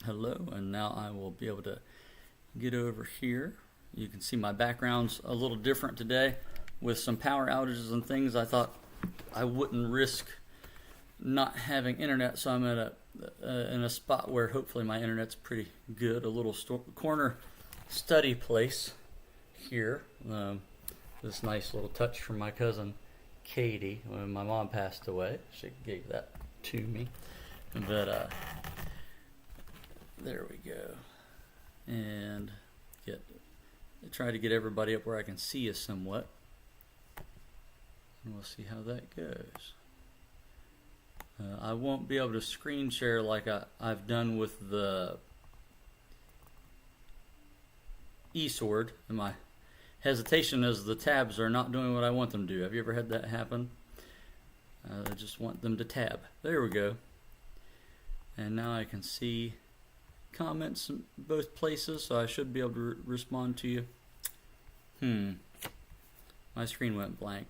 Hello, and now I will be able to get over here. You can see my background's a little different today with some power outages and things. I thought I wouldn't risk not having internet, so I'm at in a spot where hopefully my internet's pretty good. A little corner study place here. This nice little touch from my cousin Katie when my mom passed away. She gave that to me, but there we go. And try to get everybody up where I can see you somewhat. And we'll see how that goes. I won't be able to screen share like I've done with the eSword. And my hesitation is the tabs are not doing what I want them to do. Have you ever had that happen? I just want them to tab. There we go. And now I can see comments in both places, so I should be able to respond to you. My screen went blank.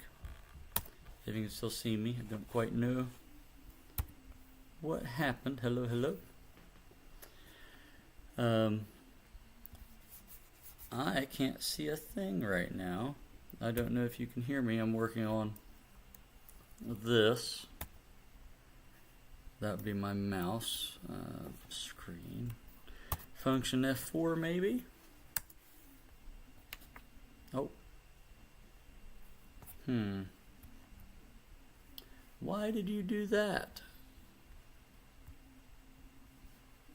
If you can still see me, I don't quite know what happened. Hello. I can't see a thing right now. I don't know if you can hear me. I'm working on this. That would be my mouse screen. Function F4 maybe? Oh. Why did you do that?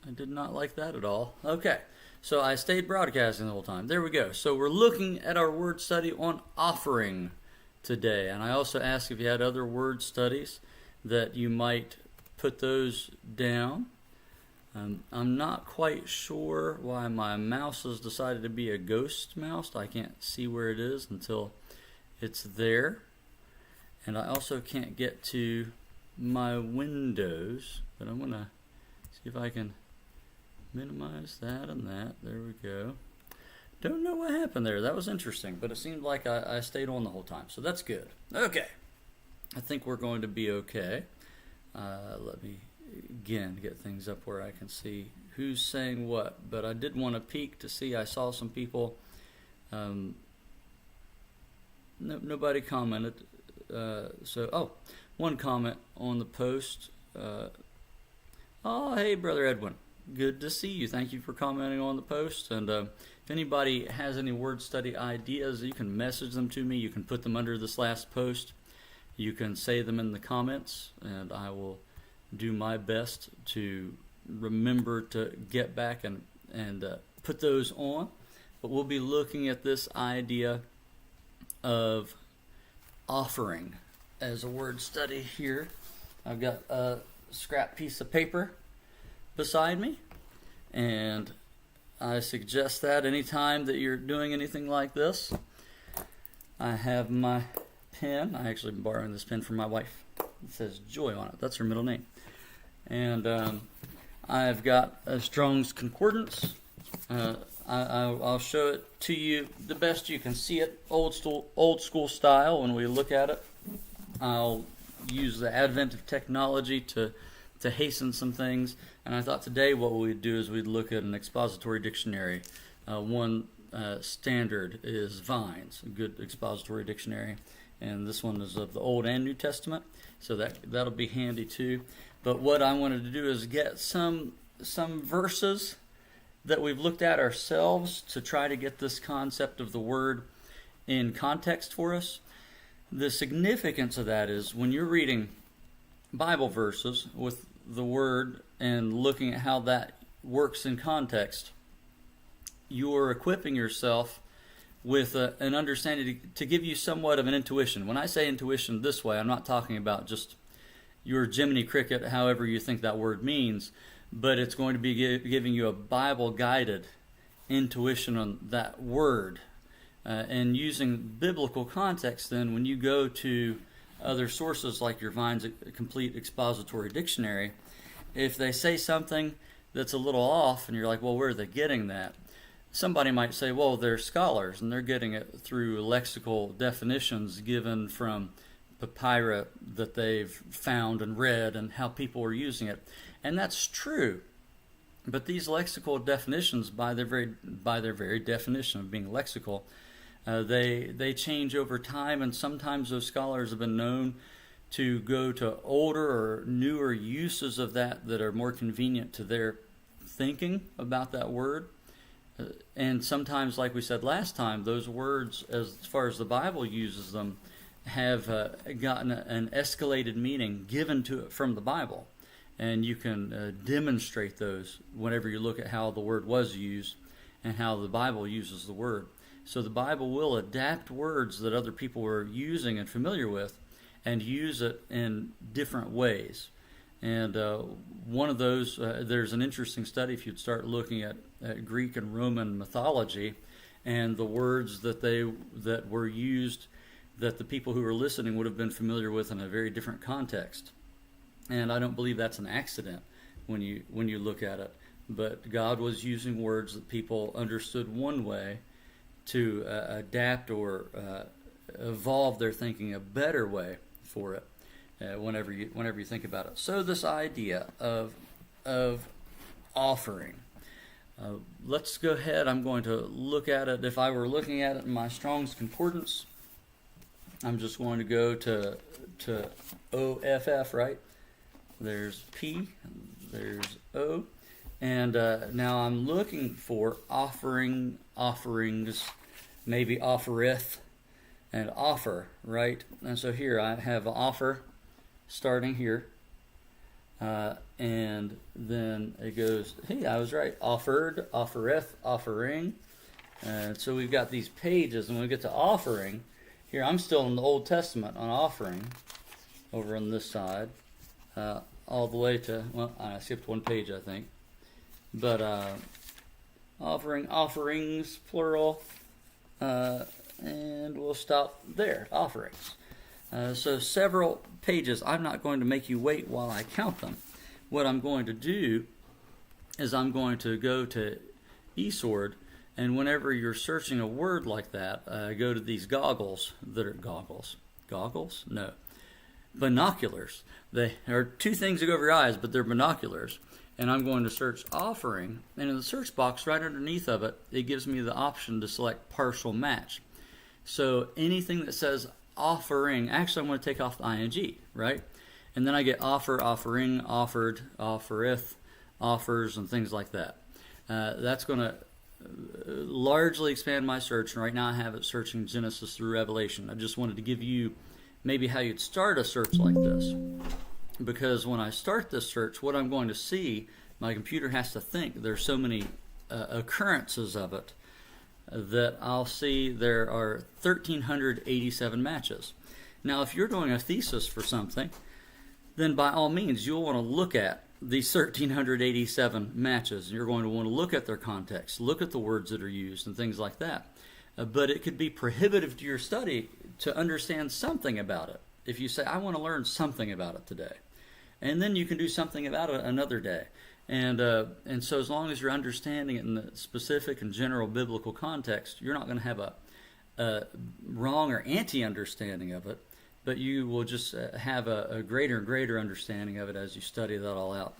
I did not like that at all. Okay, so I stayed broadcasting the whole time. There we go. So we're looking at our word study on offering today. And I also asked if you had other word studies that you might put those down. I'm not quite sure why my mouse has decided to be a ghost mouse. I can't see where it is until it's there. And I also can't get to my windows, but I'm going to see if I can minimize that and that. There we go. Don't know what happened there. That was interesting, but it seemed like I stayed on the whole time, so that's good. Okay. I think we're going to be okay. Let me again get things up where I can see who's saying what, but I did want to peek to see. I saw some people. Nobody commented. One comment on the post. Hey, Brother Edwin. Good to see you. Thank you for commenting on the post. And if anybody has any word study ideas, you can message them to me. You can put them under this last post. You can say them in the comments, and I will do my best to remember to get back and put those on. But we'll be looking at this idea of offering as a word study here. I've got a scrap piece of paper beside me, and I suggest that anytime that you're doing anything like this. I have my pen. I actually been borrowing this pen from my wife. It says Joy on it. That's her middle name. And I've got a Strong's Concordance. I'll show it to you the best you can see it, old school style. When we look at it, I'll use the advent of technology to hasten some things. And I thought today what we'd do is we'd look at an expository dictionary. One standard is Vine's, a good expository dictionary. And this one is of the Old and New Testament, so that'll be handy too. But what I wanted to do is get some verses that we've looked at ourselves to try to get this concept of the word in context for us. The significance of that is when you're reading Bible verses with the word and looking at how that works in context, you're equipping yourself with an understanding to give you somewhat of an intuition. When I say intuition this way, I'm not talking about just your Jiminy Cricket, however you think that word means, but it's going to be giving you a Bible-guided intuition on that word. And using biblical context, then, when you go to other sources like your Vine's Complete Expository Dictionary, if they say something that's a little off and you're like, well, where are they getting that? Somebody might say, well, they're scholars and they're getting it through lexical definitions given from papyri that they've found and read and how people are using it. And that's true. But these lexical definitions, by their very definition of being lexical, they change over time, and sometimes those scholars have been known to go to older or newer uses of that are more convenient to their thinking about that word. And sometimes, like we said last time, those words, as far as the Bible uses them, have gotten an escalated meaning given to it from the Bible. And you can demonstrate those whenever you look at how the word was used and how the Bible uses the word. So the Bible will adapt words that other people were using and familiar with and use it in different ways. And one of those, there's an interesting study if you'd start looking at Greek and Roman mythology and the words that were used that the people who were listening would have been familiar with in a very different context. And I don't believe that's an accident when you look at it. But God was using words that people understood one way to adapt or evolve their thinking a better way for it. Whenever you think about it. So this idea of offering. Let's go ahead. I'm going to look at it. If I were looking at it in my Strong's Concordance, I'm just going to go to OFF, right? There's P, there's O, and now I'm looking for offering, offerings, maybe offereth, and offer, right? And so here I have offer starting here, and then it goes, hey, I was right, offered, offereth, offering. And so we've got these pages, and when we get to offering, here I'm still in the Old Testament on offering, over on this side, all the way to, well, I skipped one page, I think. But offering, offerings, plural, and we'll stop there, offerings. So several pages. I'm not going to make you wait while I count them. What I'm going to do is I'm going to go to eSword, and whenever you're searching a word like that, go to these goggles that are goggles? No. Binoculars. They are two things that go over your eyes, but they're binoculars. And I'm going to search offering, and in the search box right underneath of it, it gives me the option to select partial match. So anything that says offering, actually I'm going to take off the ing, right? And then I get offer, offering, offered, offereth, offers, and things like that. That's going to largely expand my search, and right now I have it searching Genesis through Revelation. I just wanted to give you maybe how you'd start a search like this. Because when I start this search, what I'm going to see, my computer has to think there's so many occurrences of it that I'll see there are 1,387 matches. Now, if you're doing a thesis for something, then by all means, you'll want to look at these 1,387 matches. And you're going to want to look at their context, look at the words that are used, and things like that. But it could be prohibitive to your study to understand something about it. If you say, I want to learn something about it today. And then you can do something about it another day. And so as long as you're understanding it in the specific and general biblical context, you're not going to have a wrong or anti-understanding of it, but you will just have a greater and greater understanding of it as you study that all out.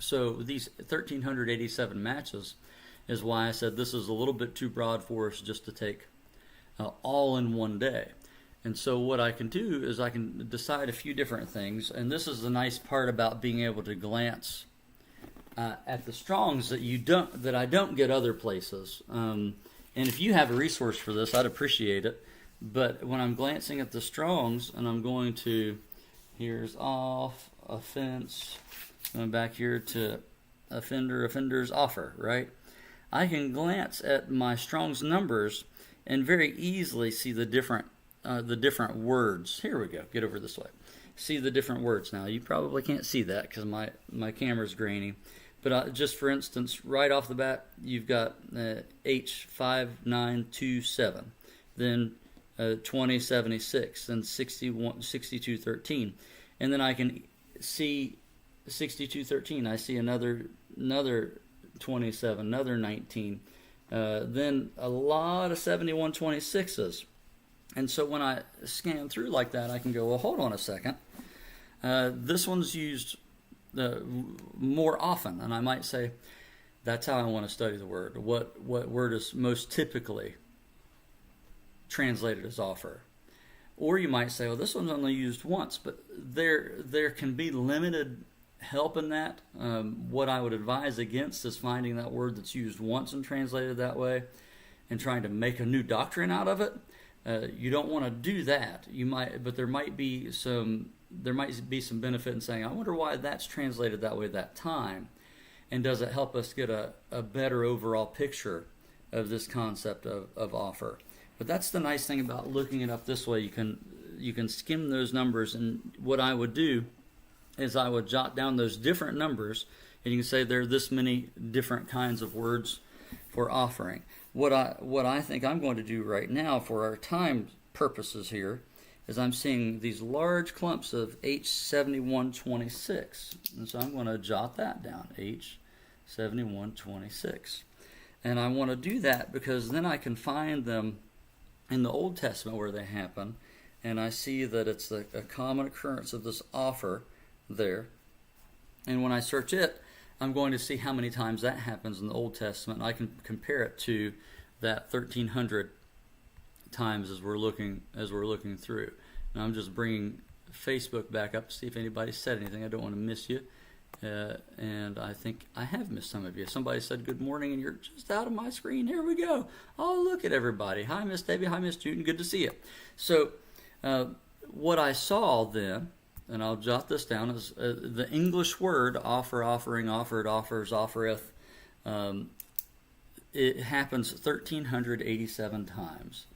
So these 1,387 matches is why I said this is a little bit too broad for us just to take all in one day. And so what I can do is I can decide a few different things, and this is the nice part about being able to glance at the Strongs that I don't get other places. And if you have a resource for this, I'd appreciate it. But when I'm glancing at the Strongs, and I'm going to, here's off, offense, going back here to offender, offender's offer, right? I can glance at my Strong's numbers and very easily see the different words. Here we go. Get over this way. See the different words. Now, you probably can't see that because my camera's grainy. But just for instance, right off the bat, you've got H5927, then 2076, then 6213. And then I can see 6213. I see another 27, another 19. Then a lot of 7126s. And so when I scan through like that, I can go, well, hold on a second. This one's used more often. And I might say, that's how I want to study the word. What word is most typically translated as offer? Or you might say, well, this one's only used once, but there can be limited help in that. What I would advise against is finding that word that's used once and translated that way and trying to make a new doctrine out of it. You don't want to do that. You might, but there might be some benefit in saying, I wonder why that's translated that way that time, and does it help us get a better overall picture of this concept of offer. But that's the nice thing about looking it up this way. You can skim those numbers, and what I would do is I would jot down those different numbers, and you can say there are this many different kinds of words for offering. What I think I'm going to do right now for our time purposes here is I'm seeing these large clumps of H7126, and so I'm going to jot that down, H7126. And I want to do that because then I can find them in the Old Testament where they happen, and I see that it's a common occurrence of this offer there. And when I search it, I'm going to see how many times that happens in the Old Testament, and I can compare it to that 1,300 times as we're looking through. Now I'm just bringing Facebook back up to see if anybody said anything. I don't want to miss you. And I think I have missed some of you. Somebody said good morning, and you're just out of my screen. Here we go. Oh, look at everybody. Hi, Miss Debbie. Hi, Miss Newton. Good to see you. So what I saw then, and I'll jot this down, is the English word offer, offering, offered, offers, offereth. It happens 1,387 times.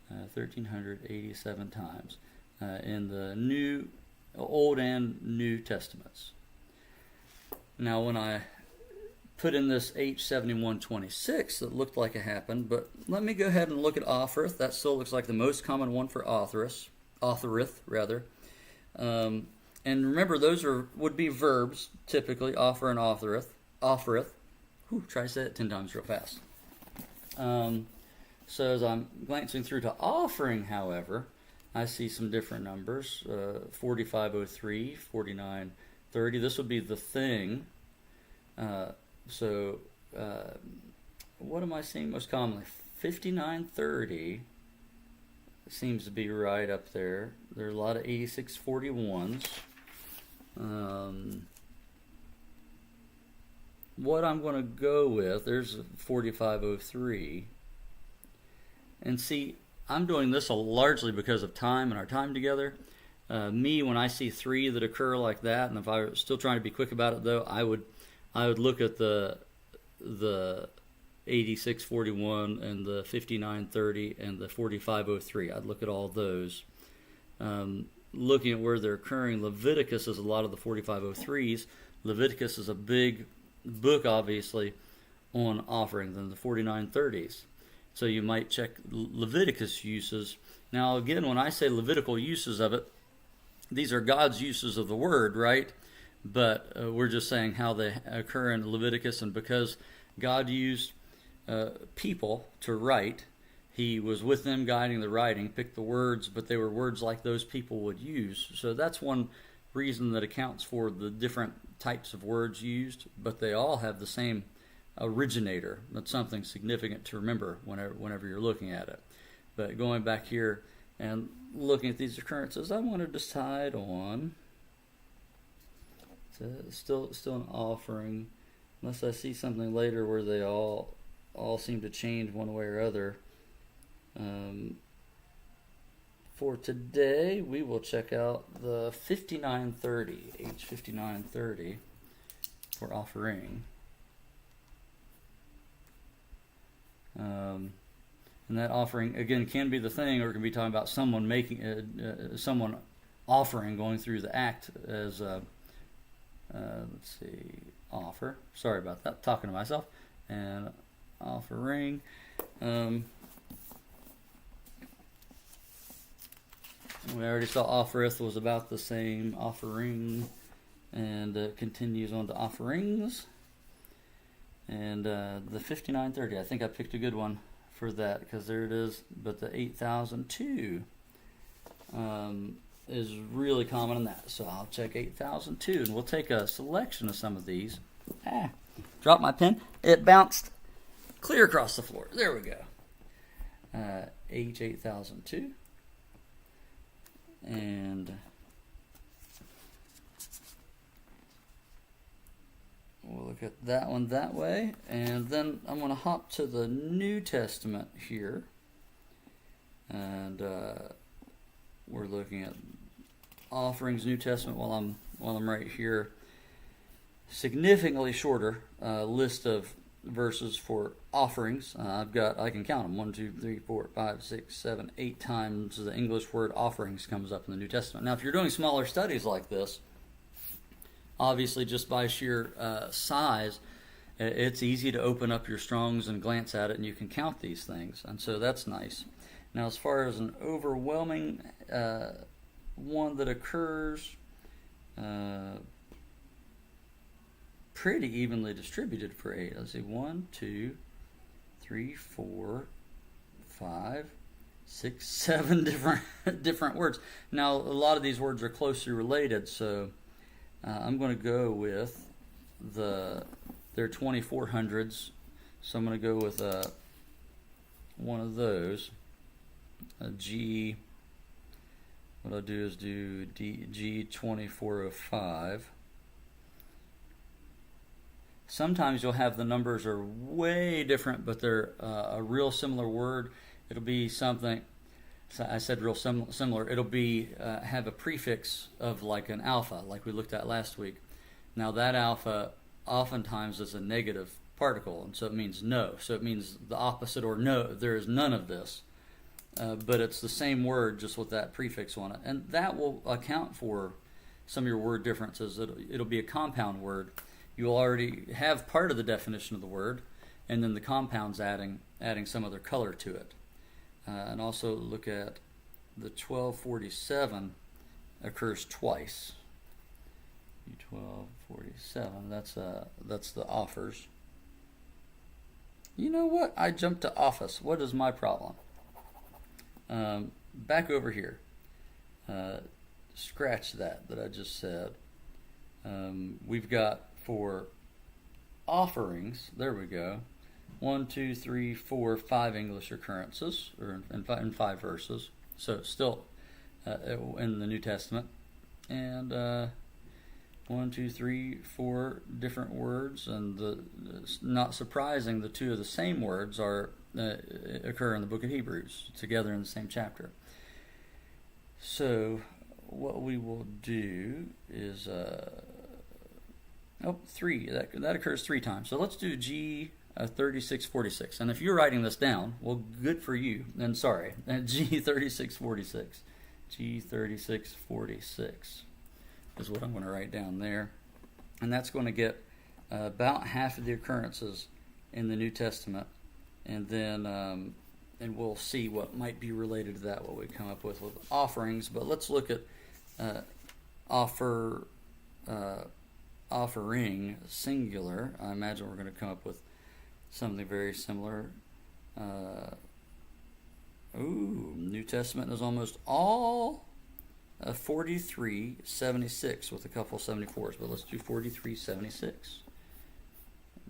1,387 times in the Old and New Testaments. Now, when I put in this H7126, it looked like it happened, but let me go ahead and look at offereth. That still looks like the most common one for authoreth, rather. And remember, those would be verbs, typically, offer and offereth. Try to say it 10 times real fast. So as I'm glancing through to offering, however, I see some different numbers, 4503, 4930. This would be the thing. What am I seeing most commonly? 5930 seems to be right up there. There are a lot of 8641s. What I'm going to go with, there's 4503. And see, I'm doing this largely because of time and our time together. When I see three that occur like that, and if I were still trying to be quick about it, though, I would look at the 8641 and the 5930 and the 4503. I'd look at all those. Looking at where they're occurring, Leviticus is a lot of the 4503s. Leviticus is a big book, obviously, on offering than the 4930s. So you might check Leviticus uses. Now, again, when I say Levitical uses of it, these are God's uses of the word, right? But we're just saying how they occur in Leviticus, and because God used people to write, He was with them guiding the writing, picked the words, but they were words like those people would use. So that's one reason that accounts for the different types of words used, but they all have the same originator. That's something significant to remember whenever you're looking at it. But going back here and looking at these occurrences, I want to decide on still an offering, unless I see something later where they all seem to change one way or other. For today, we will check out the 5930, H5930 for offering. And that offering, again, can be the thing, or it can be talking about someone someone offering, going through the act as, let's see, offer. Sorry about that, talking to myself. And offering. We already saw offereth was about the same, offering, and continues on to offerings. And the 5930, I think I picked a good one for that, because there it is. But the 8002 is really common in that. So I'll check 8002, and we'll take a selection of some of these. Drop my pen. It bounced clear across the floor. There we go. H8002. And we'll look at that one that way. And then I'm going to hop to the New Testament here. And we're looking at offerings, New Testament, while I'm right here. Significantly shorter list of verses for offerings. I can count them 1, 2, 3, 4, 5, 6, 7, 8 times the English word offerings comes up in the New Testament. Now, if you're doing smaller studies like this, obviously just by sheer size, it's easy to open up your Strongs and glance at it, and you can count these things, and so that's nice. Now, as far as an overwhelming one that occurs, pretty evenly distributed for 8. Let's see, 1, 2, 3, 4, 5, 6, 7 different words. Now, a lot of these words are closely related, so I'm going to go with their 2400s. So I'm going to go with one of those. G. What I'll do is do G2405. Sometimes you'll have the numbers are way different, but they're a real similar word. It'll be something. So I said real similar. It'll be have a prefix of like an alpha, like we looked at last week. Now that alpha oftentimes is a negative particle, and so it means no. So it means the opposite, or no, there is none of this. But it's the same word, just with that prefix on it, and that will account for some of your word differences. It'll be a compound word. You'll already have part of the definition of the word, and then the compound's adding some other color to it. And also look at the 1247 occurs twice. 1247. That's the offers. You know what? I jumped to office. What is my problem? Back over here. Scratch that I just said. We've got for offerings. There we go. 1, 2, 3, 4, 5 English occurrences, or in 5 verses. So it's still in the New Testament. And 1, 2, 3, 4 different words, and it's not surprising the 2 of the same words occur in the book of Hebrews together in the same chapter. So what we will do is 3. That occurs 3 times. So let's do G 3646. And if you're writing this down, well, good for you. And sorry, G 3646. G 3646 is what I'm going to write down there. And that's going to get about half of the occurrences in the New Testament. And then and we'll see what might be related to that, what we come up with offerings. But let's look at offering singular. I imagine we're going to come up with something very similar. New Testament is almost all 4376 with a couple 74s, but let's do 4376.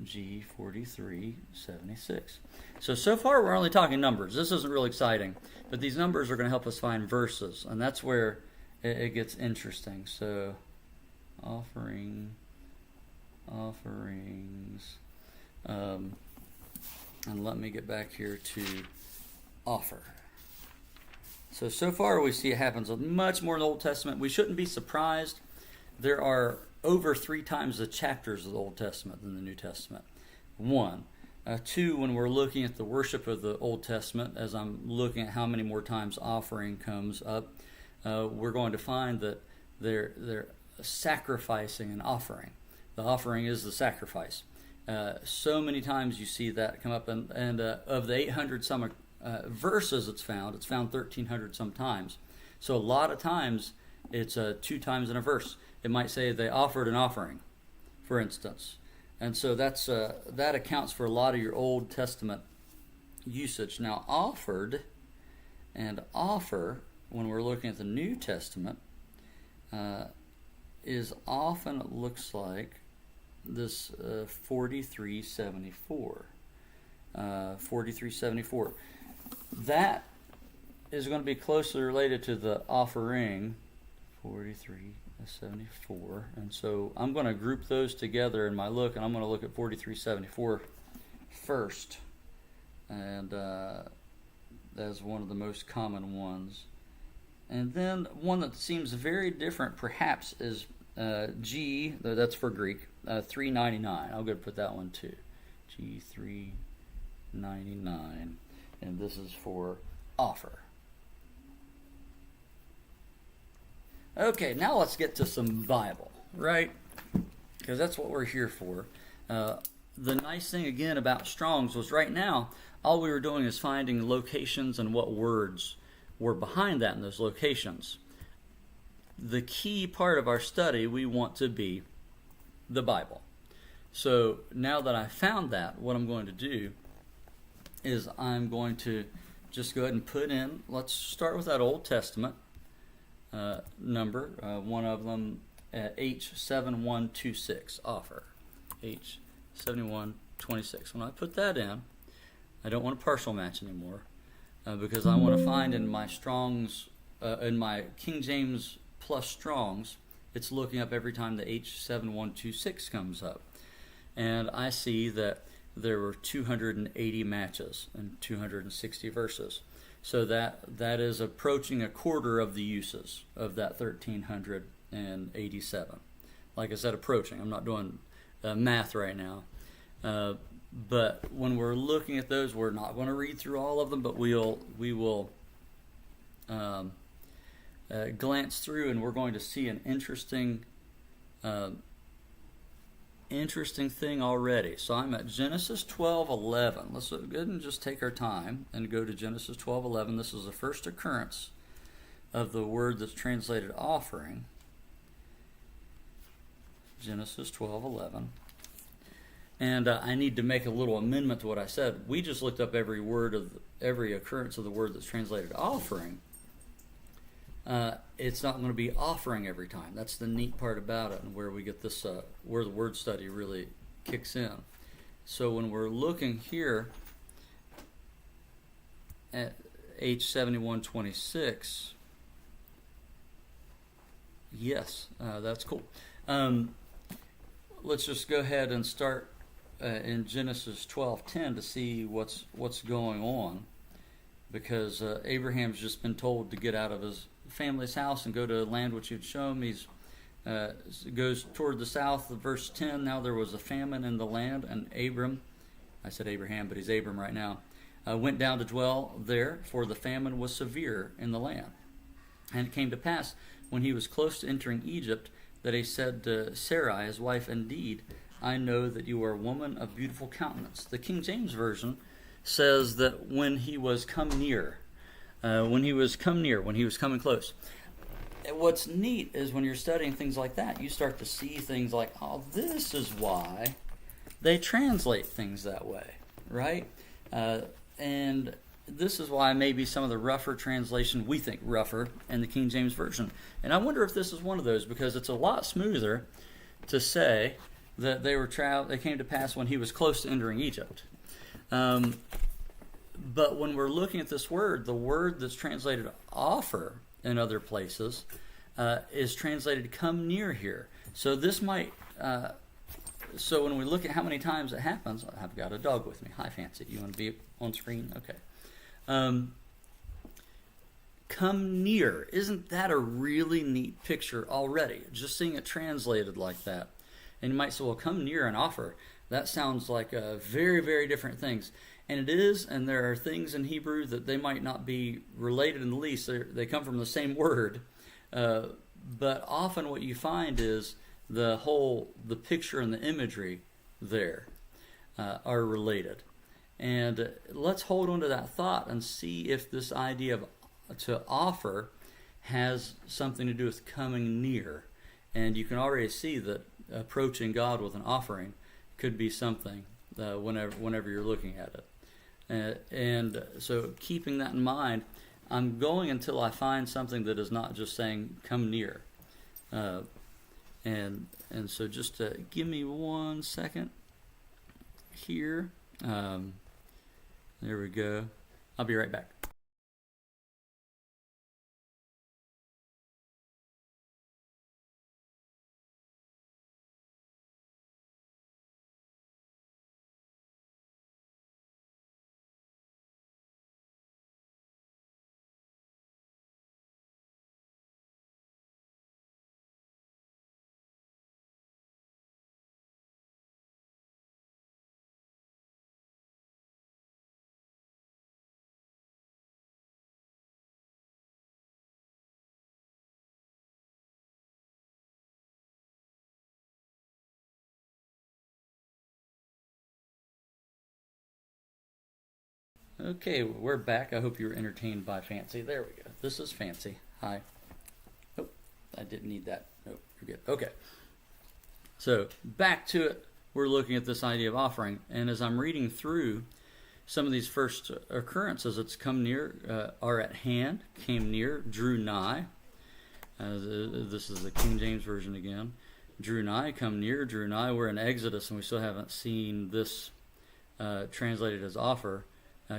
G 4376. So far we're only talking numbers. This isn't real exciting, but these numbers are going to help us find verses, and that's where it gets interesting. So offerings, and let me get back here to offer. So far we see it happens much more in the Old Testament. We shouldn't be surprised. There are over 3 times the chapters of the Old Testament than the New Testament. 1. 2, when we're looking at the worship of the Old Testament, as I'm looking at how many more times offering comes up, we're going to find that they're sacrificing an offering. The offering is the sacrifice. So many times you see that come up, and of the 800 some verses it's found 1,300 sometimes. So a lot of times it's 2 times in a verse. It might say they offered an offering, for instance. And so that accounts for a lot of your Old Testament usage. Now, offered and offer, when we're looking at the New Testament, is often, it looks like, this 4374. 4374. That is going to be closely related to the offering, 4374. And so I'm going to group those together in my look, and I'm going to look at 4374 first. And as one of the most common ones. And then one that seems very different perhaps is G, that's for Greek, 399. I'll go put that one too. G399. And this is for offer. Okay, now let's get to some Bible, right? Because that's what we're here for. The nice thing again about Strong's was right now, all we were doing is finding locations and what words were behind that in those locations. The key part of our study, we want to be the Bible. So now that I found that, what I'm going to do is I'm going to just go ahead and put in, let's start with that Old Testament number, one of them H7126, offer, H7126. When I put that in, I don't want to partial match anymore because I want to find in my Strong's, in my King James plus Strong's, it's looking up every time the H7126 comes up. And I see that there were 280 matches and 260 verses. So that is approaching a quarter of the uses of that 1387. Like I said, approaching. I'm not doing math right now. But when we're looking at those, we're not going to read through all of them, but we will glance through, and we're going to see an interesting thing already. So I'm at Genesis 12:11. Let's go ahead and just take our time and go to Genesis 12:11. This is the first occurrence of the word that's translated offering. Genesis 12:11. And I need to make a little amendment to what I said. We just looked up every occurrence of the word that's translated offering. It's not going to be offering every time. That's the neat part about it, and where we get this, where the word study really kicks in. So when we're looking here at H7126, yes, that's cool. Let's just go ahead and start in Genesis 12:10 to see what's going on, because Abraham's just been told to get out of his family's house and go to a land which he'd show him. He's goes toward the south. Verse 10, now there was a famine in the land, and Abram, I said Abraham, but he's Abram right now, went down to dwell there, for the famine was severe in the land. And it came to pass, when he was close to entering Egypt, that he said to Sarai, his wife, indeed, I know that you are a woman of beautiful countenance. The King James Version says that when he was come near, when he was coming close. And what's neat is when you're studying things like that, you start to see things like, oh, this is why they translate things that way, right? And this is why maybe some of the rougher translation, we think rougher, in the King James Version. And I wonder if this is one of those, because it's a lot smoother to say that they came to pass when he was close to entering Egypt. But when we're looking at this word, the word that's translated offer in other places is translated come near here. So this might, so when we look at how many times it happens, I've got a dog with me. Hi, Fancy. You want to be on screen? Okay. Come near. Isn't that a really neat picture already? Just seeing it translated like that. And you might say, well, come near and offer. That sounds like very, very different things. And it is, and there are things in Hebrew that they might not be related in the least. They come from the same word. But often what you find is the picture and the imagery there are related. And let's hold on to that thought and see if this idea of to offer has something to do with coming near. And you can already see that approaching God with an offering could be something whenever you're looking at it. And so keeping that in mind, I'm going until I find something that is not just saying come near. Uh, and so just give me 1 second here. There we go. I'll be right back. Okay, we're back. I hope you were entertained by Fancy. There we go. This is Fancy. Hi. Oh, I didn't need that. Nope, you're good. Okay. So back to it. We're looking at this idea of offering. And as I'm reading through some of these first occurrences, it's come near, are at hand, came near, drew nigh. This is the King James Version again. Drew nigh, come near, drew nigh. We're in Exodus, and we still haven't seen this translated as offer.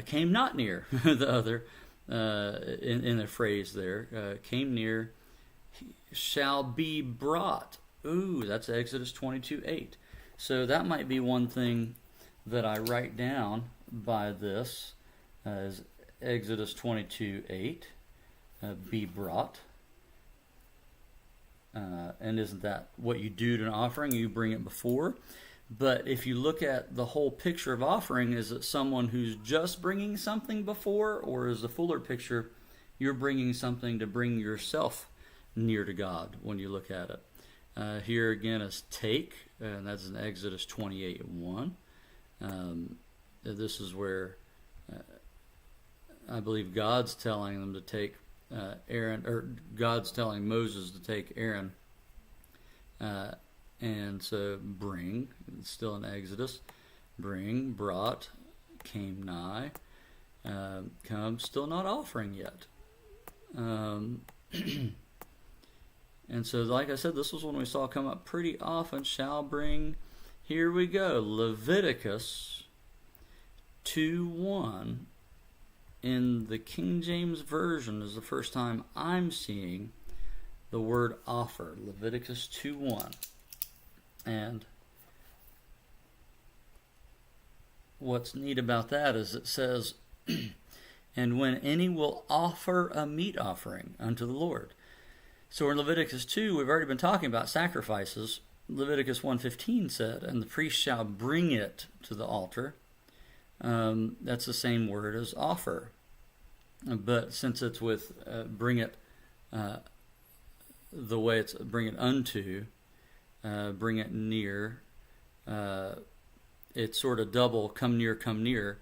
Came not near, the other, in the phrase there. Came near, shall be brought. Ooh, that's Exodus 22:8. So that might be one thing that I write down by this, is Exodus 22:8, be brought. And isn't that what you do to an offering? You bring it before. But if you look at the whole picture of offering, is it someone who's just bringing something before, or is the fuller picture you're bringing something to bring yourself near to God when you look at it? Here again is take, and that's in Exodus 28:1. This is where I believe God's telling them to take Aaron, or God's telling Moses to take Aaron. And so bring, it's still in Exodus, bring, brought, came nigh, come, still not offering yet. And so, like I said, this was one we saw come up pretty often, shall bring. Here we go, Leviticus 2:1 in the King James Version is the first time I'm seeing the word offer, Leviticus 2:1. And what's neat about that is it says, and when any will offer a meat offering unto the Lord. So in Leviticus 2, we've already been talking about sacrifices. Leviticus 1:15 said, and the priest shall bring it to the altar. That's the same word as offer. But since it's with bring it, the way it's bring it unto, bring it near, it's sort of double, come near, come near.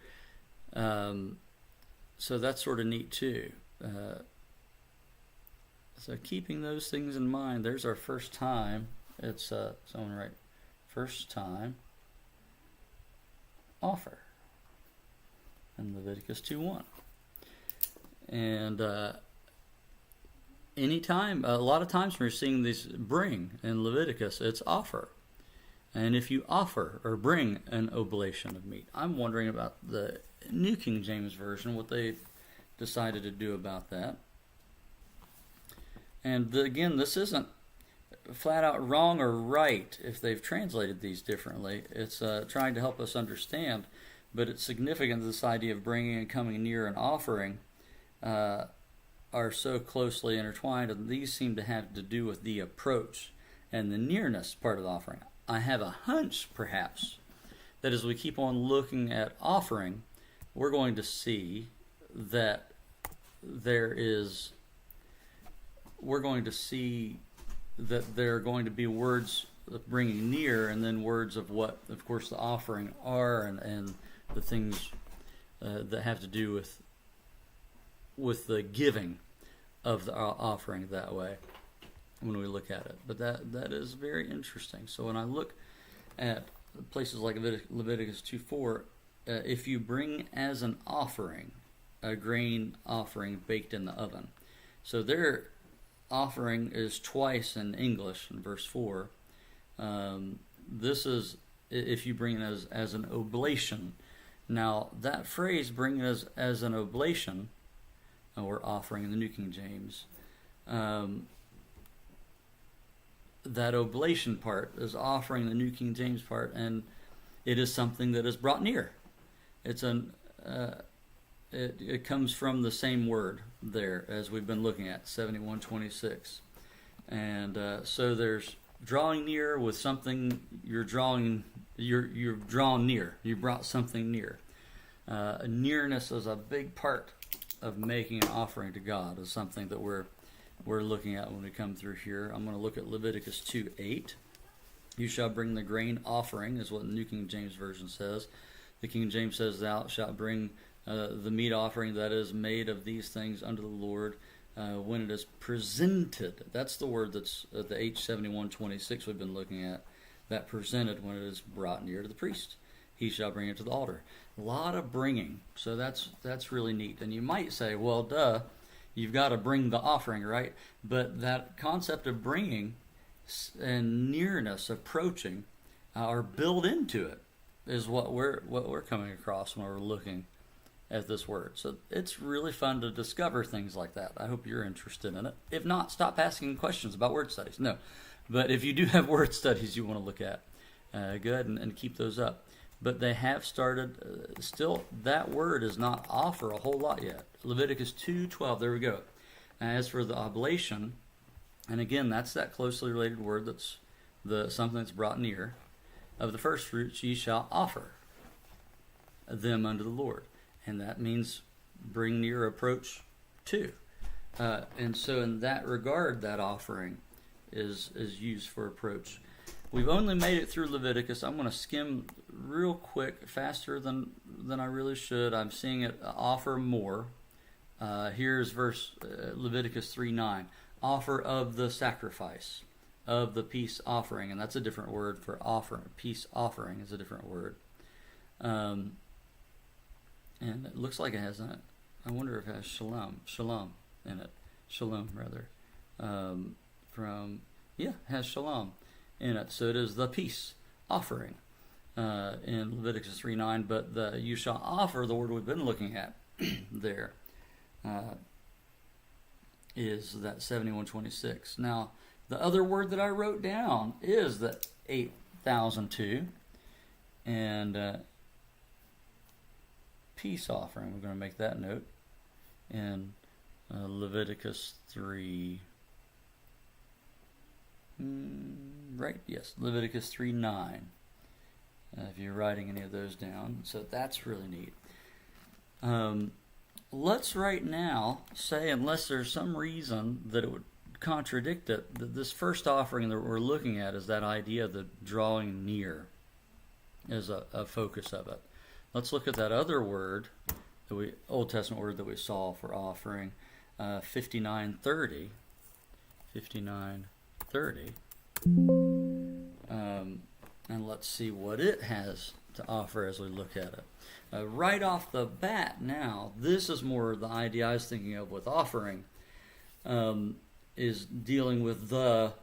So that's sort of neat too. So keeping those things in mind, there's our first time. It's someone write first time offer in Leviticus 2:1. And anytime, a lot of times when you're seeing these bring in Leviticus, it's offer. And if you offer or bring an oblation of meat, I'm wondering about the New King James Version, what they decided to do about that. And again, this isn't flat out wrong or right if they've translated these differently. It's trying to help us understand, but it's significant that this idea of bringing and coming near and offering are so closely intertwined, and these seem to have to do with the approach and the nearness part of the offering. I have a hunch, perhaps, that as we keep on looking at offering, we're going to see that there are going to be words of bringing near, and then words of what, of course, the offering are, and the things that have to do with the giving of the offering that way when we look at it. But that is very interesting. So when I look at places like Leviticus 2:4, if you bring as an offering a grain offering baked in the oven. So there, offering is twice in English in verse 4. This is if you bring it as an oblation. Now, that phrase, bring it as an oblation, or offering in the New King James, that oblation part is offering, the New King James part, and it is something that is brought near. It's it comes from the same word there as we've been looking at, 71:26. And so there's drawing near with something you're drawn near. You brought something near. Nearness is a big part of making an offering to God. Is something that we're looking at when we come through here. I'm going to look at Leviticus 2:8. You shall bring the grain offering, is what the New King James Version says. The King James says, thou shalt bring the meat offering that is made of these things unto the Lord when it is presented. That's the word that's the H71:26 we've been looking at. That presented, when it is brought near to the priest. He shall bring it to the altar. A lot of bringing. So that's really neat. And you might say, well, duh, you've got to bring the offering, right? But that concept of bringing and nearness, approaching, are built into it, is what we're coming across when we're looking at this word. So it's really fun to discover things like that. I hope you're interested in it. If not, stop asking questions about word studies. No. But if you do have word studies you want to look at, go ahead and keep those up. But they have started, still, that word is not offer a whole lot yet. Leviticus 2:12, there we go. As for the oblation, and again, that's that closely related word that's something that's brought near. Of the first fruits ye shall offer them unto the Lord. And that means bring near, approach to. And so in that regard, that offering is used for approach. We've only made it through Leviticus. I'm going to skim real quick, faster than I really should. I'm seeing it offer more. Here's Leviticus 3:9. Offer of the sacrifice, of the peace offering. And that's a different word for offering. Peace offering is a different word. And it looks like it has, I wonder if it has shalom in it. Shalom, rather. It has shalom in it. So it is the peace offering in Leviticus 3:9. But you shall offer, the word we've been looking at there, is that 71:26. Now, the other word that I wrote down is the 8002. And peace offering. We're going to make that note in Leviticus 3. Right, yes, Leviticus 3:9. If you're writing any of those down. So that's really neat. Let's right now say, unless there's some reason that it would contradict it, that this first offering that we're looking at is that idea of the drawing near is a focus of it. Let's look at that other word, Old Testament word that we saw for offering, 59:30. 59:30. And let's see what it has to offer as we look at it. Right off the bat now, this is more the idea I was thinking of with offering, is dealing with the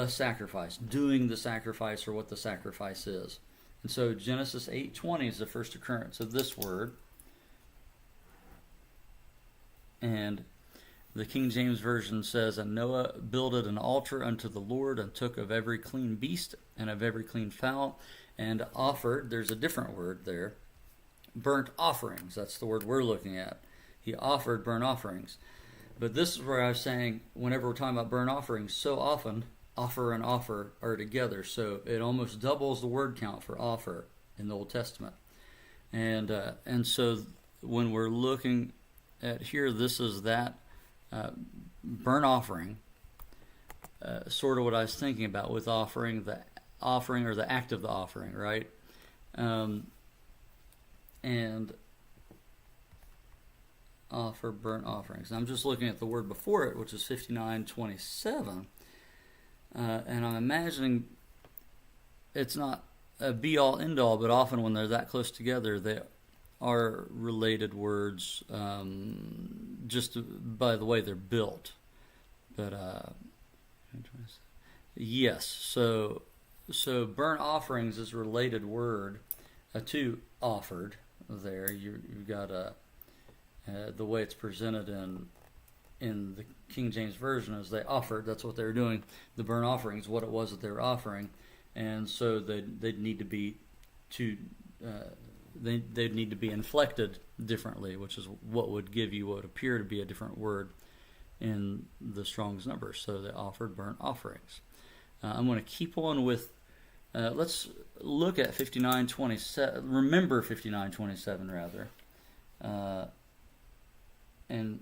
sacrifice, doing the sacrifice, or what the sacrifice is. And so Genesis 8:20 is the first occurrence of this word. And the King James Version says, and Noah builded an altar unto the Lord, and took of every clean beast and of every clean fowl, and offered, there's a different word there, burnt offerings. That's the word we're looking at. He offered burnt offerings. But this is where I was saying, whenever we're talking about burnt offerings, so often offer and offer are together. So it almost doubles the word count for offer in the Old Testament. And so when we're looking at here, this is that burnt offering, sort of what I was thinking about with offering, the offering or the act of the offering, right? And offer burnt offerings. I'm just looking at the word before it, which is 59:27, and I'm imagining it's not a be-all, end-all, but often when they're that close together, they are related words just by the way they're built. But yes, so burnt offerings is a related word to offered. There, you've got the way it's presented in the King James Version is they offered. That's what they were doing. The burnt offerings, what it was that they were offering, and so they'd need to be they'd need to be inflected differently, which is what would give you what would appear to be a different word in the Strong's number. So they offered burnt offerings. I'm going to keep on with. Let's look at 59:27. Remember 59:27 rather, and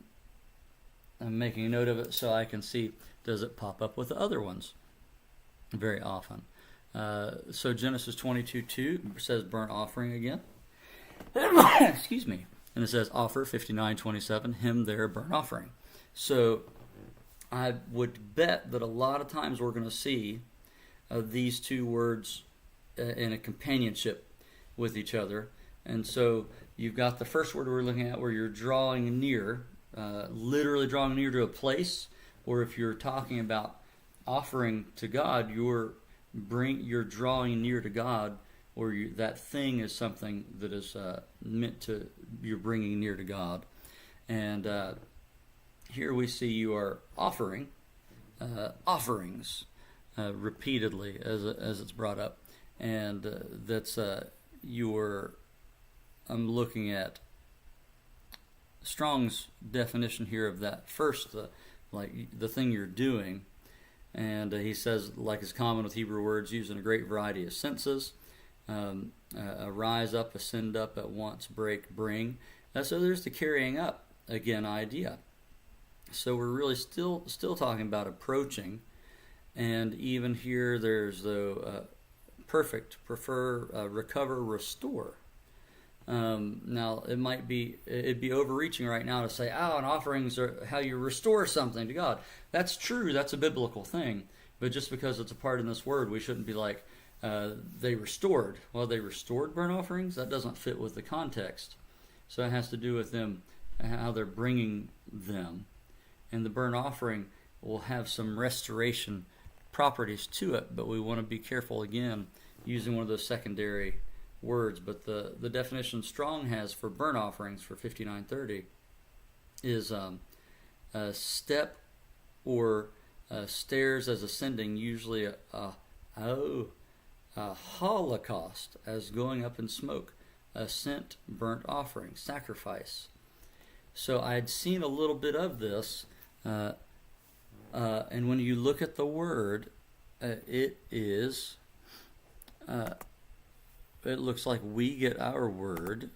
I'm making a note of it so I can see, does it pop up with the other ones very often. So Genesis 22:2 says burnt offering again. Excuse me. And it says offer 59:27, him there burnt offering. So I would bet that a lot of times we're going to see these two words in a companionship with each other. And so you've got the first word we're looking at where you're drawing near, literally drawing near to a place, or if you're talking about offering to God, you're drawing near to God, or that thing is something that is meant to, you're bringing near to God. And here we see you are offering offerings repeatedly as it's brought up, and that's I'm looking at Strong's definition here of that first, like the thing you're doing, and he says, like is common with Hebrew words, used in a great variety of senses. A rise up, ascend up, at once, break, bring. So there's the carrying up again idea. So we're really still talking about approaching, and even here there's the perfect, prefer, recover, restore. Now it'd be overreaching right now to say, an offerings are how you restore something to God. That's true, that's a biblical thing, but just because it's a part in this word, we shouldn't be like, they restored. Well, they restored burnt offerings? That doesn't fit with the context. So it has to do with them, how they're bringing them. And the burnt offering will have some restoration properties to it, but we want to be careful again using one of those secondary words. But the definition Strong has for burnt offerings for 59:30 is a step or stairs as ascending, usually a holocaust as going up in smoke, ascent, burnt offering, sacrifice. So I had seen a little bit of this, and when you look at the word, it looks like we get our word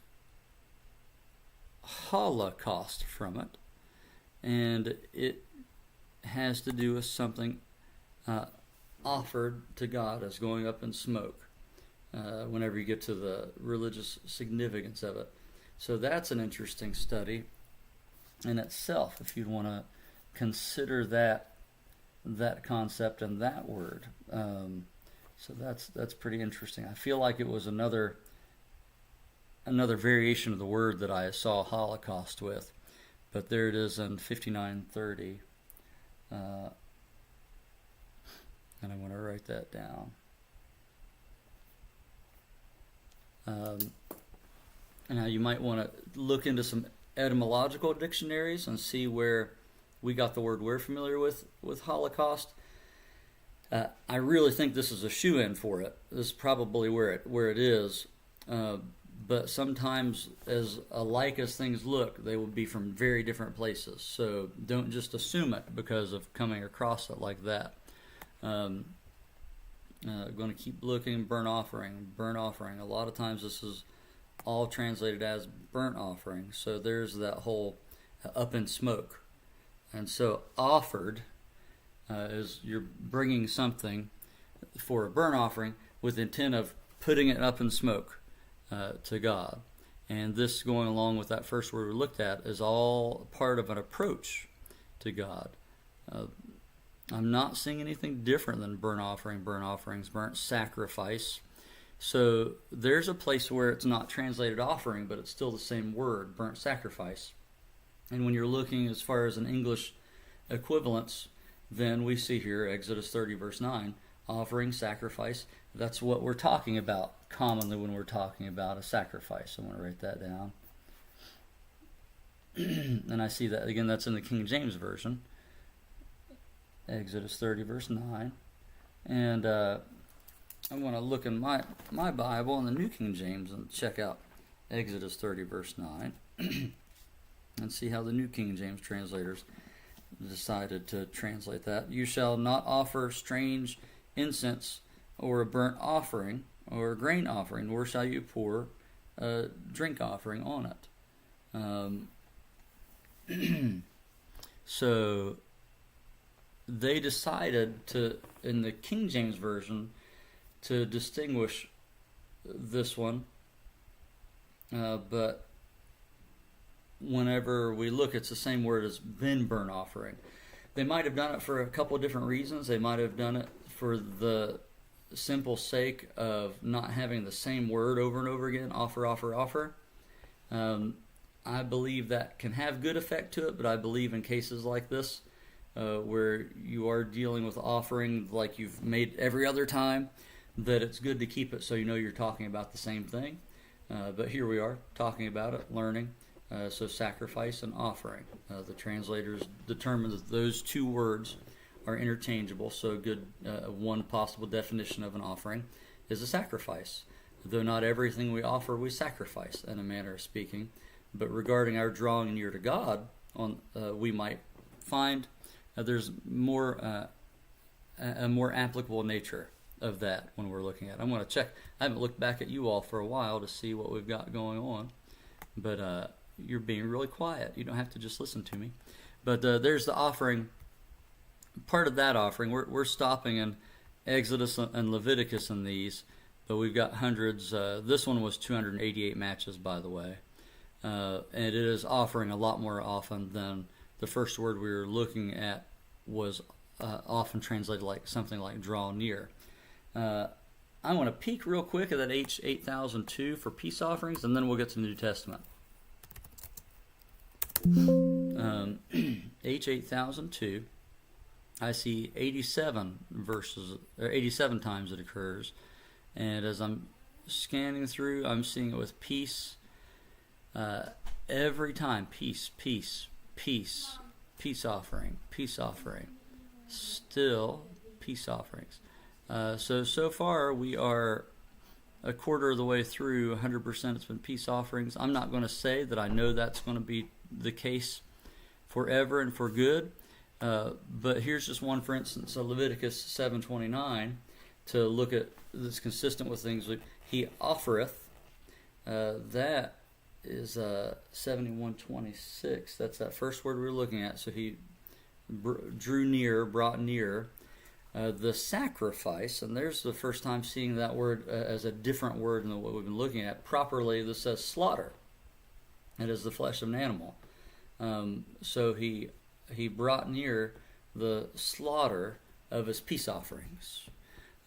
holocaust from it, and it has to do with something offered to God as going up in smoke, whenever you get to the religious significance of it. So that's an interesting study in itself, if you'd want to consider that concept and that word. So that's pretty interesting. I feel like it was another variation of the word that I saw Holocaust with, but there it is in 59:30, and I'm going to write that down. Now you might want to look into some etymological dictionaries and see where we got the word we're familiar with Holocaust. I really think this is a shoe-in for it. This is probably where it is. But sometimes, as alike as things look, they will be from very different places. So don't just assume it because of coming across it like that. Going to keep looking. Burnt offering. A lot of times this is all translated as burnt offering. So there's that whole up in smoke. And so offered is you're bringing something for a burnt offering with the intent of putting it up in smoke to God. And this, going along with that first word we looked at, is all part of an approach to God. I'm not seeing anything different than burnt offering, burnt offerings, burnt sacrifice. So there's a place where it's not translated offering, but it's still the same word, burnt sacrifice. And when you're looking as far as an English equivalence, then we see here, Exodus 30, verse 9, offering, sacrifice. That's what we're talking about commonly when we're talking about a sacrifice. I'm going to write that down. And I see that, again, that's in the King James Version. Exodus 30, verse 9. And I want to look in my Bible in the New King James and check out Exodus 30, verse 9. And see how the New King James translators decided to translate that. You shall not offer strange incense or a burnt offering or a grain offering, nor shall you pour a drink offering on it. So they decided to, in the King James Version, to distinguish this one, but whenever we look, it's the same word as then burnt offering. They might have done it for a couple of different reasons. They might have done it for the simple sake of not having the same word over and over again, offer, offer, offer. I believe that can have good effect to it, but I believe in cases like this, where you are dealing with offering like you've made every other time, that it's good to keep it so you know you're talking about the same thing. But here we are, talking about it, learning. So sacrifice and offering. The translators determined that those two words are interchangeable, so good. One possible definition of an offering is a sacrifice. Though not everything we offer we sacrifice, in a manner of speaking. But regarding our drawing near to God, we might find there's a more applicable nature of that when we're looking at it. I'm going to check. I haven't looked back at you all for a while to see what we've got going on, but you're being really quiet. You don't have to just listen to me. But there's the offering. Part of that offering, we're stopping in Exodus and Leviticus in these, but we've got hundreds. This one was 288 matches, by the way. And it is offering a lot more often than the first word we were looking at was often translated like something like draw near. I want to peek real quick at that H8002 for peace offerings, and then we'll get to the New Testament. H8002, I see 87 times it occurs, and as I'm scanning through, I'm seeing it with peace. Every time, peace, peace, peace, peace offering, still peace offerings. So far we are a quarter of the way through. 100% it's been peace offerings. I'm not going to say that I know that's going to be the case forever and for good, but here's just one, for instance, Leviticus 7:29, to look at that's consistent with things like he offereth. That is 71:26. That's that first word we're looking at. So he drew near, brought near. The sacrifice, and there's the first time seeing that word as a different word than what we've been looking at. Properly, this says slaughter. It is the flesh of an animal. So he brought near the slaughter of his peace offerings.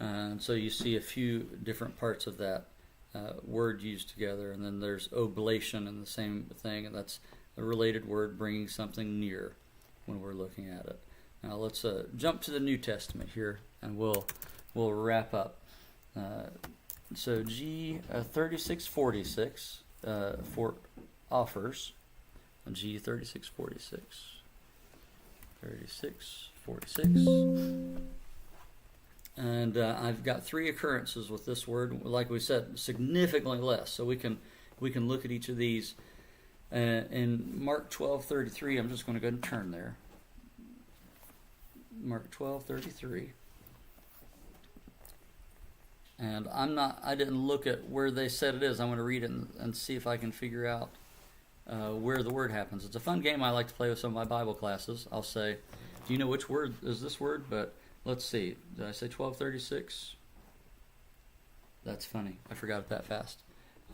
And so you see a few different parts of that word used together, and then there's oblation and the same thing, and that's a related word, bringing something near when we're looking at it. Now let's jump to the New Testament here, and we'll wrap up. So G 3646 for offers. G 3646. 3646. And I've got three occurrences with this word. Like we said, significantly less. So we can look at each of these. In Mark 12:33, I'm just going to go ahead and turn there. Mark 12:33. And I didn't look at where they said it is. I'm going to read it and see if I can figure out where the word happens. It's a fun game I like to play with some of my Bible classes. I'll say, do you know which word is this word? But let's see. Did I say 12:36? That's funny. I forgot it that fast.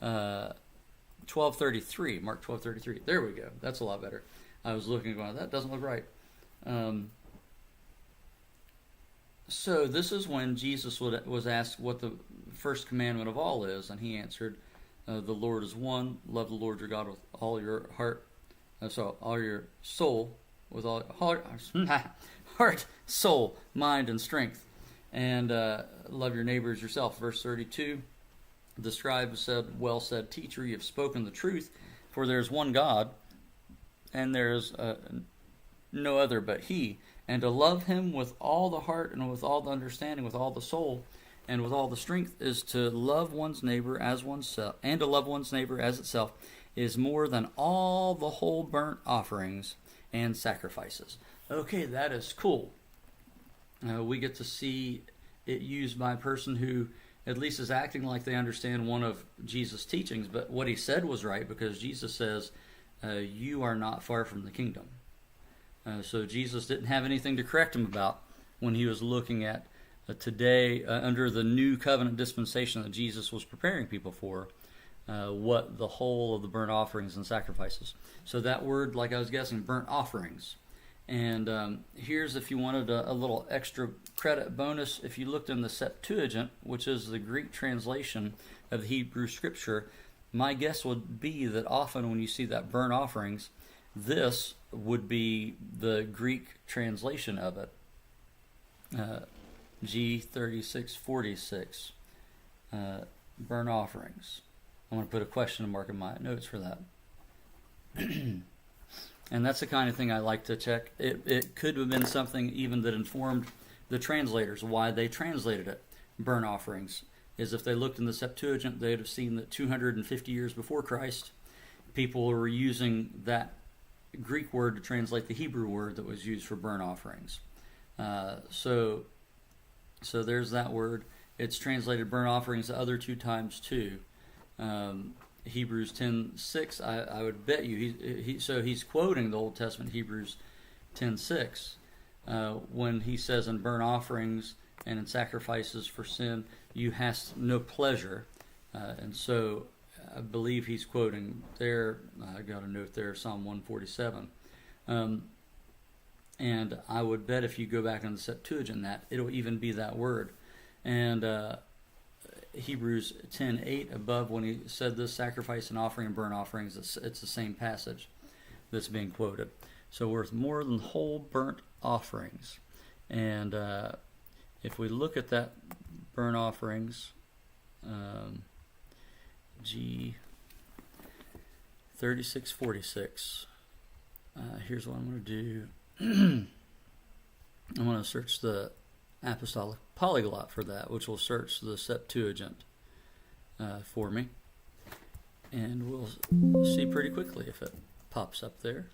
12:33. Mark 12:33. There we go. That's a lot better. I was looking going, that doesn't look right. So this is when Jesus was asked what the first commandment of all is, and he answered, the Lord is one. Love the Lord your God with all your heart, all your soul, with all heart, heart, soul, mind, and strength. And love your neighbor as yourself. Verse 32, the scribe said, well said, teacher, you have spoken the truth, for there is one God, and there is no other but he. And to love him with all the heart and with all the understanding, with all the soul, and with all the strength is to love one's neighbor as oneself, and to love one's neighbor as itself is more than all the whole burnt offerings and sacrifices. Okay, that is cool. We get to see it used by a person who at least is acting like they understand one of Jesus' teachings, but what he said was right, because Jesus says, you are not far from the kingdom. So Jesus didn't have anything to correct him about when he was looking at today, under the new covenant dispensation that Jesus was preparing people for, what the whole of the burnt offerings and sacrifices. So that word, like I was guessing, burnt offerings. And here's, if you wanted a little extra credit bonus, if you looked in the Septuagint, which is the Greek translation of the Hebrew scripture, my guess would be that often when you see that burnt offerings, this would be the Greek translation of it. G3646, burnt offerings. I'm going to put a question mark in my notes for that. And that's the kind of thing I like to check. It could have been something even that informed the translators why they translated it. Burnt offerings is, if they looked in the Septuagint, they'd have seen that 250 years before Christ, people were using that Greek word to translate the Hebrew word that was used for burnt offerings. So there's that word. It's translated burnt offerings the other two times too. Hebrews 10:6. I would bet you he's quoting the Old Testament Hebrews 10:6 when he says, in burnt offerings and in sacrifices for sin you hast no pleasure, and so I believe he's quoting there. I got a note there, Psalm 147. And I would bet if you go back in the Septuagint that it'll even be that word. And Hebrews 10:8 above, when he said this, sacrifice and offering and burnt offerings, it's the same passage that's being quoted. So worth more than whole burnt offerings. And if we look at that burnt offerings, G3646, here's what I'm going to do. I'm going to search the Apostolic Polyglot for that, which will search the Septuagint for me, and we'll see pretty quickly if it pops up there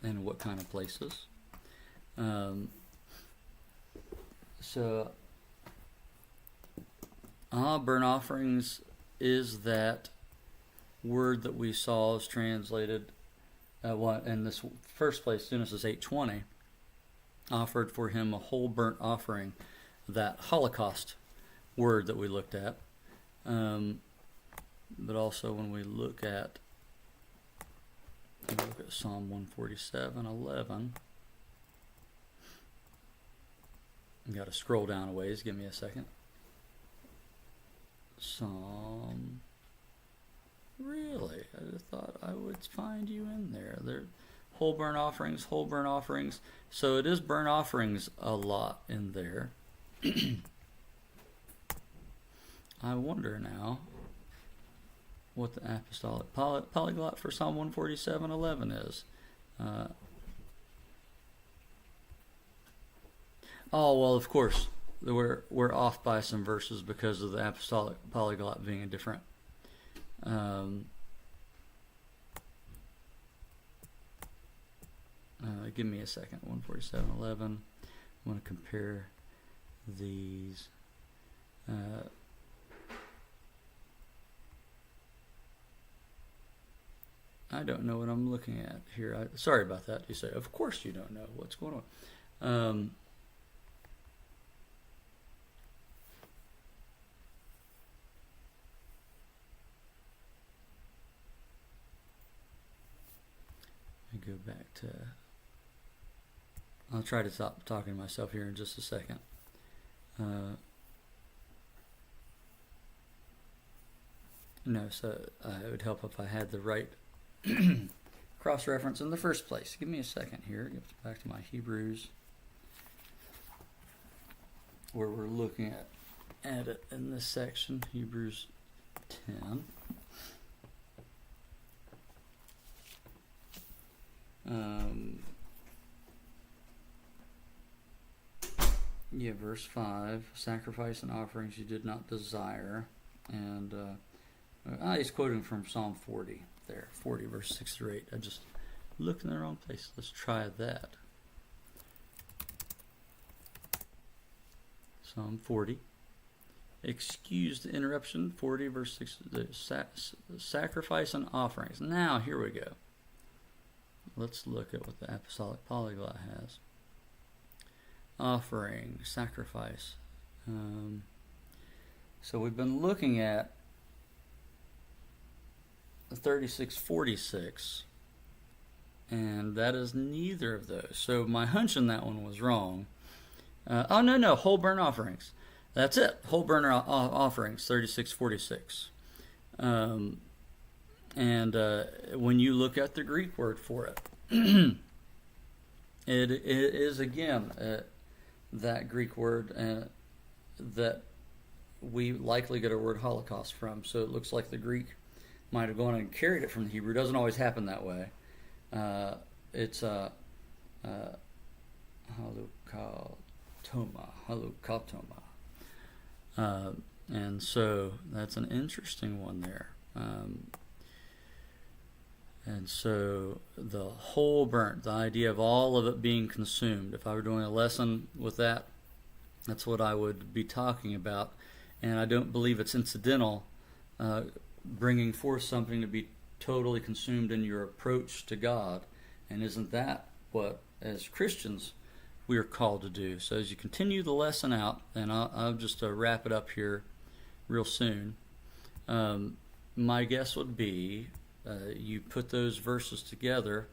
and what kind of places. Burnt offerings is that word that we saw is translated in this first place, Genesis 8:20, offered for him a whole burnt offering, that Holocaust word that we looked at. But also when we look at Psalm 147:11, I've got to scroll down a ways, give me a second. Psalm, really? I just thought I would find you in there. There, whole burnt offerings. So it is burnt offerings a lot in there. I wonder now what the Apostolic Polyglot for Psalm 147:11 is. Well, of course, we're off by some verses because of the Apostolic Polyglot being a different. Give me a second. 147:11. I want to compare these. I don't know what I'm looking at here. Sorry about that. You say, of course you don't know what's going on. Go back to, I'll try to stop talking to myself here in just a second. So it would help if I had the right cross-reference in the first place. Give me a second here. Get back to my Hebrews, where we're looking at it in this section, Hebrews 10. Verse 5, sacrifice and offerings you did not desire. And he's quoting from Psalm 40 there, 40 verse 6 through 8. I just looked in the wrong place. Let's try that. Psalm 40. Excuse the interruption. 40 verse 6. Sacrifice and offerings. Now, here we go. Let's look at what the Apostolic Polyglot has. Offering, sacrifice. So we've been looking at 3646, and that is neither of those. So my hunch in that one was wrong. Whole burnt offerings. That's it. Whole burnt offerings, 3646. And when you look at the Greek word for it, it is again that Greek word that we likely get our word Holocaust from. So it looks like the Greek might have gone and carried it from the Hebrew. It doesn't always happen that way. It's halukatoma. And so that's an interesting one there. And so the whole burnt, the idea of all of it being consumed. If I were doing a lesson with that, that's what I would be talking about. And I don't believe it's incidental, bringing forth something to be totally consumed in your approach to God. And isn't that what, as Christians, we are called to do? So as you continue the lesson out, and I'll just wrap it up here real soon, my guess would be you put those verses together,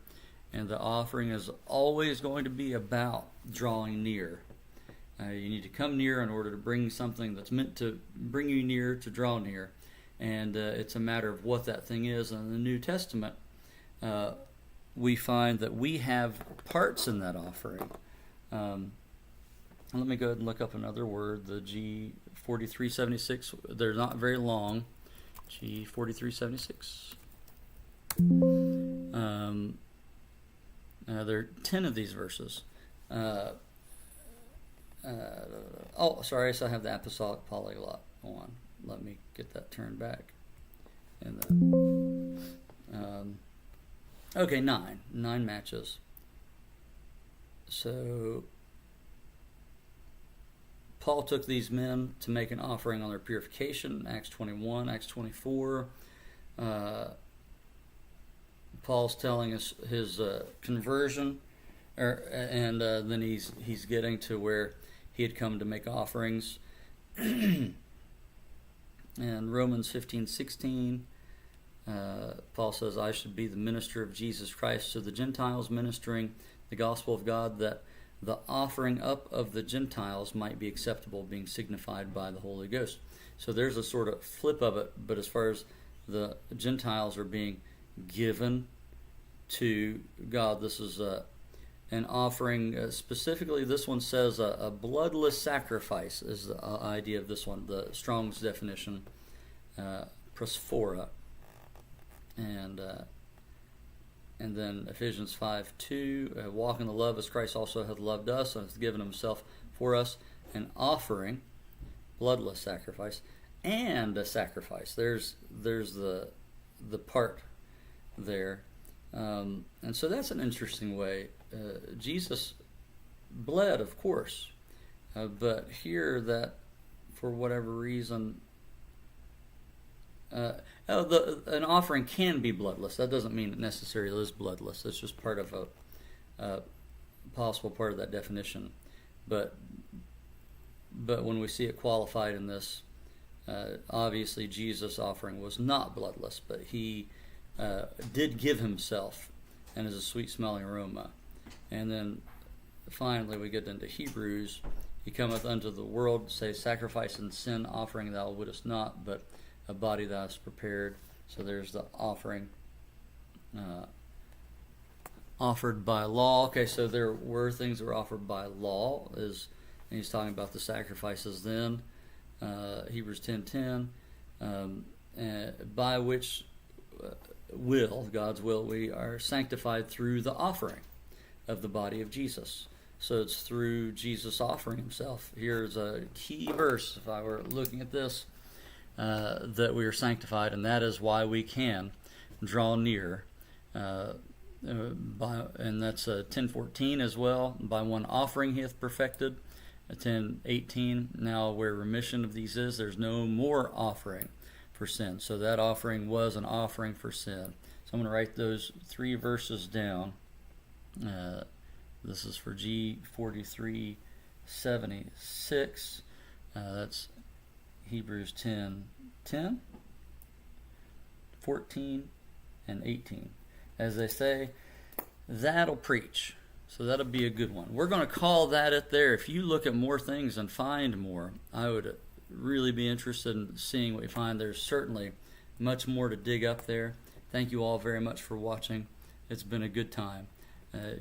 and the offering is always going to be about drawing near. You need to come near in order to bring something that's meant to bring you near, to draw near. And it's a matter of what that thing is. In the New Testament, we find that we have parts in that offering. Let me go ahead and look up another word, the G4376. They're not very long. G4376. There are 10 of these verses. So I have the Apostolic Polyglot on. Let me get that turned back. And okay, 9 matches. So Paul took these men to make an offering on their purification, Acts 21, Acts 24. Paul's telling us his conversion, and then he's getting to where he had come to make offerings. And Romans 15:16, Paul says, I should be the minister of Jesus Christ to the Gentiles, ministering the gospel of God, that the offering up of the Gentiles might be acceptable, being signified by the Holy Ghost. So there's a sort of flip of it, but as far as the Gentiles are being given to God, this is an offering. Specifically, this one says a bloodless sacrifice is the idea of this one, the Strong's definition, prosphora. And then Ephesians 5:2, walk in the love as Christ also hath loved us and hath given himself for us, an offering, bloodless sacrifice, and a sacrifice. There's the part there. And so that's an interesting way. Jesus bled, of course, but here that for whatever reason, an offering can be bloodless. That doesn't mean it necessarily is bloodless. It's just part of a possible part of that definition. But when we see it qualified in this, obviously Jesus' offering was not bloodless, but he did give himself, and is a sweet-smelling aroma. And then finally we get into Hebrews. He cometh unto the world, say, sacrifice and sin offering thou wouldest not, but a body thou hast prepared. So there's the offering offered by law. Okay, so there were things that were offered by law, and he's talking about the sacrifices then. Hebrews 10:10, by which God's will, we are sanctified through the offering of the body of Jesus. So it's through Jesus offering himself. Here's a key verse, if I were looking at this, that we are sanctified, and that is why we can draw near. And that's 10:14 as well. By one offering he hath perfected. 10:18. Now where remission of these is, there's no more offering for sin. So that offering was an offering for sin. So I'm going to write those 3 verses down. This is for G4376. That's Hebrews 10:10, 14, and 18. As they say, that'll preach. So that'll be a good one. We're going to call that it there. If you look at more things and find more, I would really be interested in seeing what you find. There's certainly much more to dig up there. Thank you all very much for watching. It's been a good time.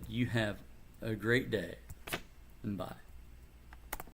You have a great day, and bye.